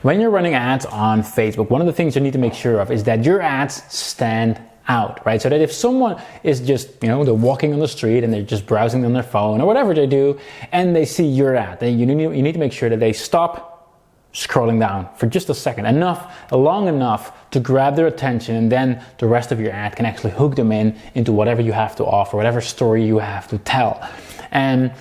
when you're running ads on Facebook, one of the things you need to make sure of is that your ads stand out, right? So that if someone is just, they're walking on the street and they're just browsing on their phone or whatever they do, and they see your ad, then you need to make sure that they stop scrolling down for just a second, long enough to grab their attention, and then the rest of your ad can actually hook them into whatever you have to offer, whatever story you have to tell. And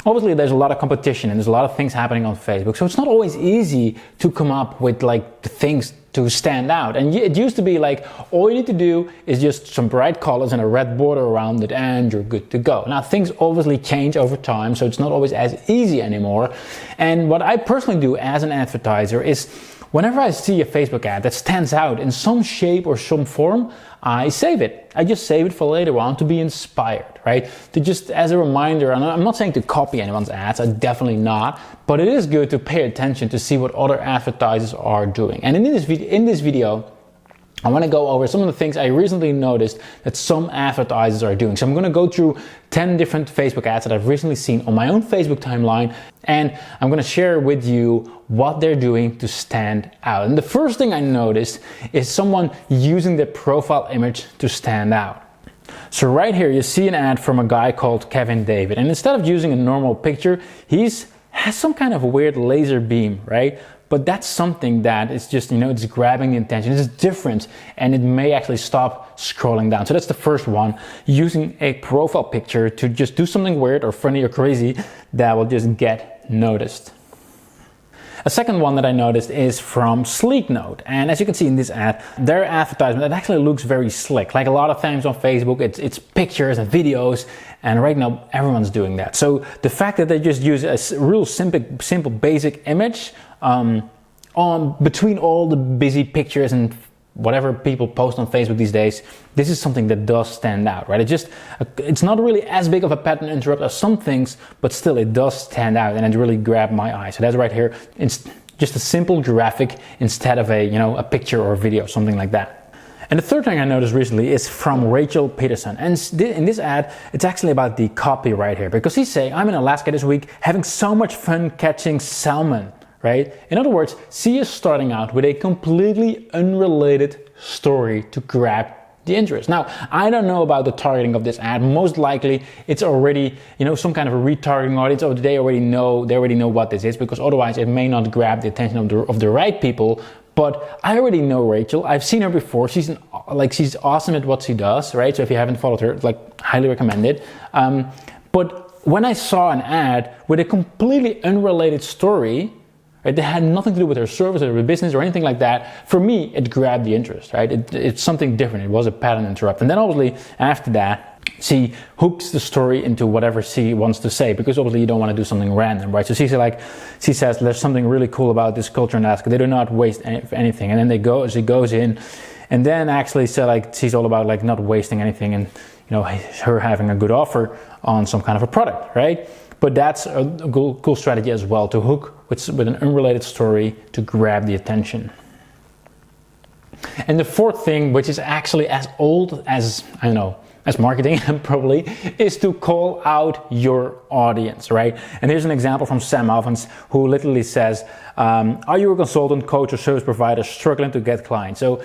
obviously there's a lot of competition and there's a lot of things happening on Facebook, so it's not always easy to come up with like the things to stand out. And it used to be like all you need to do is just some bright colors and a red border around it and you're good to go. Now things obviously change over time, so it's not always as easy anymore. And what I personally do as an advertiser is whenever I see a Facebook ad that stands out in some shape or some form, I save it. I just save it for later on to be inspired, right? To just as a reminder, and I'm not saying to copy anyone's ads, I'm definitely not, but it is good to pay attention to see what other advertisers are doing. And in this video, I want to go over some of the things I recently noticed that some advertisers are doing. So I'm going to go through 10 different Facebook ads that I've recently seen on my own Facebook timeline, and I'm going to share with you what they're doing to stand out. And the first thing I noticed is someone using their profile image to stand out. So right here you see an ad from a guy called Kevin David, and instead of using a normal picture, has some kind of weird laser beam, right? But that's something that is just, it's grabbing the attention. It's different, and it may actually stop scrolling down. So that's the first one, using a profile picture to just do something weird or funny or crazy that will just get noticed. A second one that I noticed is from Sleek Note, and as you can see in this ad, their advertisement, it actually looks very slick. Like a lot of times on Facebook, it's pictures and videos, and right now everyone's doing that. So the fact that they just use a real simple basic image on between all the busy pictures and whatever people post on Facebook these days, this is something that does stand out, right? It's not really as big of a pattern interrupt as some things, but still it does stand out, and it really grabbed my eye. So that's right here. It's just a simple graphic instead of a picture or a video, something like that. And the third thing I noticed recently is from Rachel Peterson. And in this ad, it's actually about the copy right here, because he's saying, I'm in Alaska this week having so much fun catching salmon. Right? In other words, she is starting out with a completely unrelated story to grab the interest. Now, I don't know about the targeting of this ad. Most likely it's already, some kind of a retargeting audience, or they already know what this is, because otherwise it may not grab the attention of the right people. But I already know Rachel. I've seen her before. She's awesome at what she does, right? So if you haven't followed her, highly recommend it. But when I saw an ad with a completely unrelated story, right, that had nothing to do with her service or her business or anything like that, for me, it grabbed the interest, right? It's something different. It was a pattern interrupt. And then obviously after that, she hooks the story into whatever she wants to say, because obviously you don't want to do something random, right? So she says, there's something really cool about this culture in Alaska. They do not waste anything. And then she goes in, and then actually she's all about not wasting anything, and her having a good offer on some kind of a product, right? But that's a cool strategy as well, to hook with an unrelated story to grab the attention. And the fourth thing, which is actually as old as, as marketing probably, is to call out your audience, right? And here's an example from Sam Alphonse, who literally says, are you a consultant, coach, or service provider struggling to get clients? So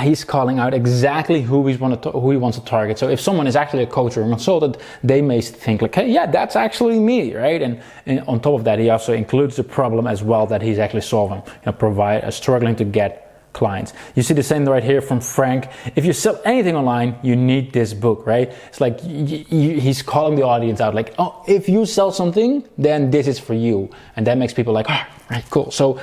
he's calling out exactly who he wants to target. So if someone is actually a coach or a consultant, they may think hey, yeah, that's actually me, right? And on top of that, he also includes the problem as well that he's actually solving, struggling to get clients. You see the same right here from Frank. If you sell anything online, you need this book, right? It's he's calling the audience out, oh, if you sell something, then this is for you. And that makes people oh, right, cool. So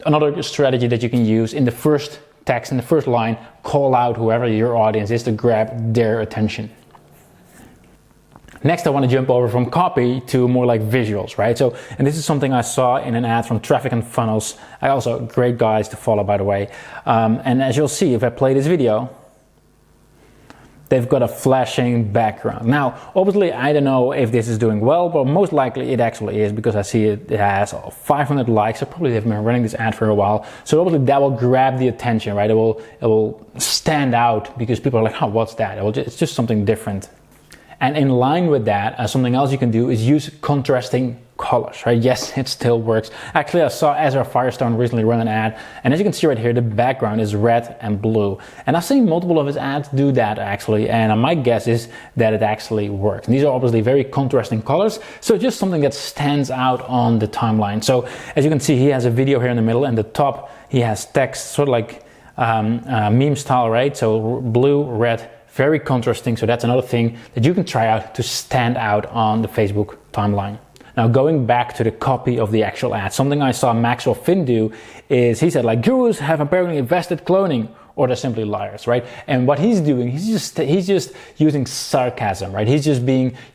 another strategy that you can use in the first text, in the first line, call out whoever your audience is to grab their attention. Next, I want to jump over from copy to more visuals, right? So, and this is something I saw in an ad from Traffic and Funnels. Also great guys to follow, by the way. And as you'll see, if I play this video, they've got a flashing background. Now, obviously, I don't know if this is doing well, but most likely it actually is, because I see it has 500 likes. So probably they've been running this ad for a while. So obviously that will grab the attention, right? It will stand out, because people are oh, what's that? It's just something different. And in line with that, something else you can do is use contrasting colors, right? Yes, it still works. Actually, I saw Ezra Firestone recently run an ad, and as you can see right here, the background is red and blue. And I've seen multiple of his ads do that actually, and my guess is that it actually works. And these are obviously very contrasting colors, so just something that stands out on the timeline. So as you can see, he has a video here in the middle, and the top he has text, sort of like meme style, right? So blue, red, very contrasting. So that's another thing that you can try out to stand out on the Facebook timeline. Now going back to the copy of the actual ad, something I saw Maxwell Finn do is he said like, gurus have apparently invested cloning, or they're simply liars, right? And what he's doing, he's just using sarcasm, right? He's just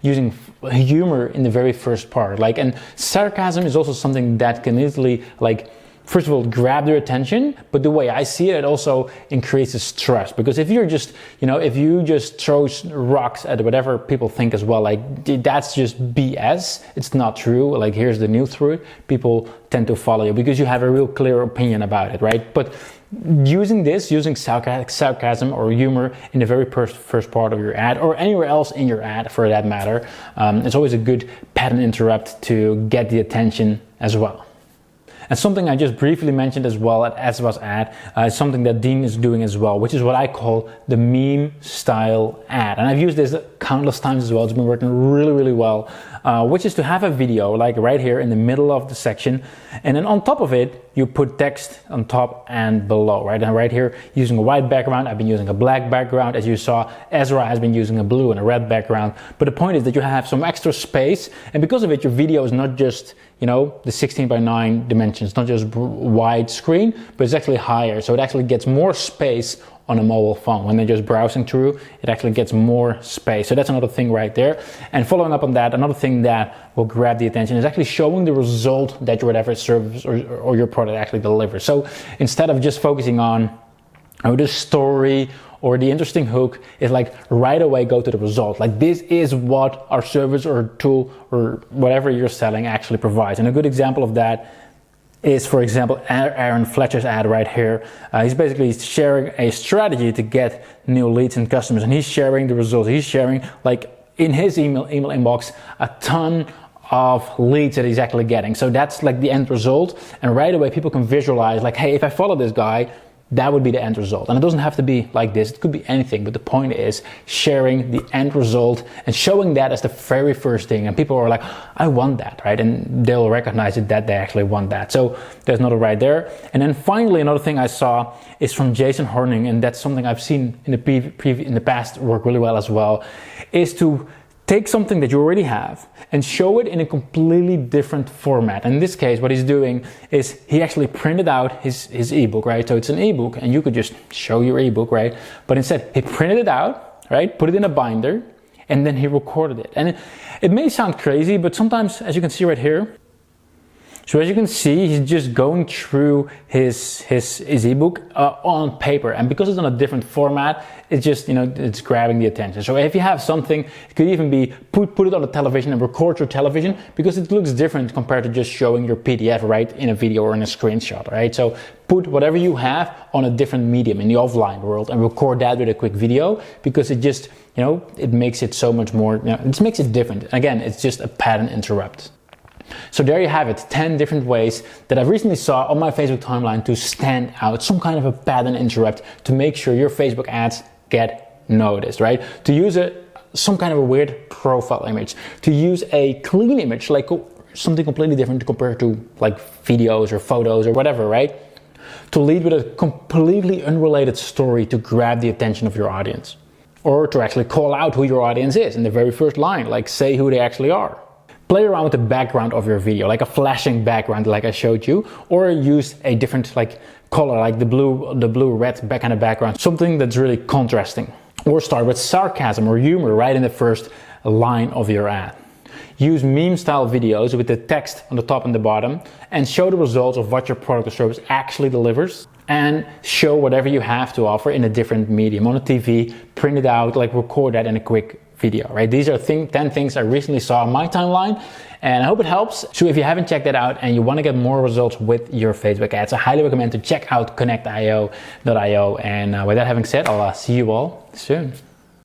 using humor in the very first part. Like, and sarcasm is also something that can easily, like, first of all, grab their attention, but the way I see it, it also increases trust. Because if you're just, if you just throw rocks at whatever people think as well, like that's just BS. It's not true. Like, here's the new truth. People tend to follow you because you have a real clear opinion about it, right? But using sarcasm or humor in the very first part of your ad, or anywhere else in your ad for that matter, it's always a good pattern interrupt to get the attention as well. And something I just briefly mentioned as well at Ezra's ad is something that Dean is doing as well, which is what I call the meme style ad. And I've used this countless times as well. It's been working really, really well, which is to have a video like right here in the middle of the section. And then on top of it, you put text on top and below, right? And right here, using a white background, I've been using a black background. As you saw, Ezra has been using a blue and a red background. But the point is that you have some extra space. And because of it, your video is not just, the 16:9 dimensions, not just wide screen, but it's actually higher. So it actually gets more space on a mobile phone. When they're just browsing through, it actually gets more space. So that's another thing right there. And following up on that, another thing that will grab the attention is actually showing the result that your whatever service or your product actually delivers. So instead of just focusing on the story or the interesting hook, is like right away go to the result. Like, this is what our service or tool or whatever you're selling actually provides. And a good example of that is, for example, Aaron Fletcher's ad right here. He's basically sharing a strategy to get new leads and customers, and he's sharing the results. He's sharing, like, in his email inbox, a ton of leads that he's actually getting. So that's like the end result, and right away people can visualize, like, hey, if I follow this guy, that would be the end result. And it doesn't have to be like this, it could be anything, but the point is sharing the end result and showing that as the very first thing, and people are like, I want that, right? And they'll recognize it that they actually want that. So there's another right there. And then finally, another thing I saw is from Jason Horning, and that's something I've seen in the past work really well as well, is to take something that you already have and show it in a completely different format. And in this case, what he's doing is he actually printed out his ebook, right? So it's an ebook, and you could just show your ebook, right? But instead, he printed it out, right? Put it in a binder, and then he recorded it. And it may sound crazy, but sometimes, as you can see right here, so as you can see, he's just going through his ebook on paper, and because it's on a different format, it's just, it's grabbing the attention. So if you have something, it could even be put it on the television and record your television, because it looks different compared to just showing your PDF, right, in a video or in a screenshot, right? So put whatever you have on a different medium in the offline world and record that with a quick video, because it just, it makes it so much more, it just makes it different. Again, it's just a pattern interrupt. So there you have it, 10 different ways that I recently saw on my Facebook timeline to stand out, some kind of a pattern interrupt to make sure your Facebook ads get noticed, right? To use some kind of a weird profile image, to use a clean image, like something completely different compared to like videos or photos or whatever, right? To lead with a completely unrelated story to grab the attention of your audience, or to actually call out who your audience is in the very first line, like say who they actually are. Play around with the background of your video, like a flashing background like I showed you, or use a different like color, like the blue-red kind of background, something that's really contrasting. Or start with sarcasm or humor right in the first line of your ad. Use meme-style videos with the text on the top and the bottom, and show the results of what your product or service actually delivers, and show whatever you have to offer in a different medium, on a TV, print it out, like record that in a quick video, right? These are 10 things I recently saw on my timeline, and I hope it helps. So if you haven't checked that out and you want to get more results with your Facebook ads, I highly recommend to check out connect.io. And with that having said, I'll see you all soon.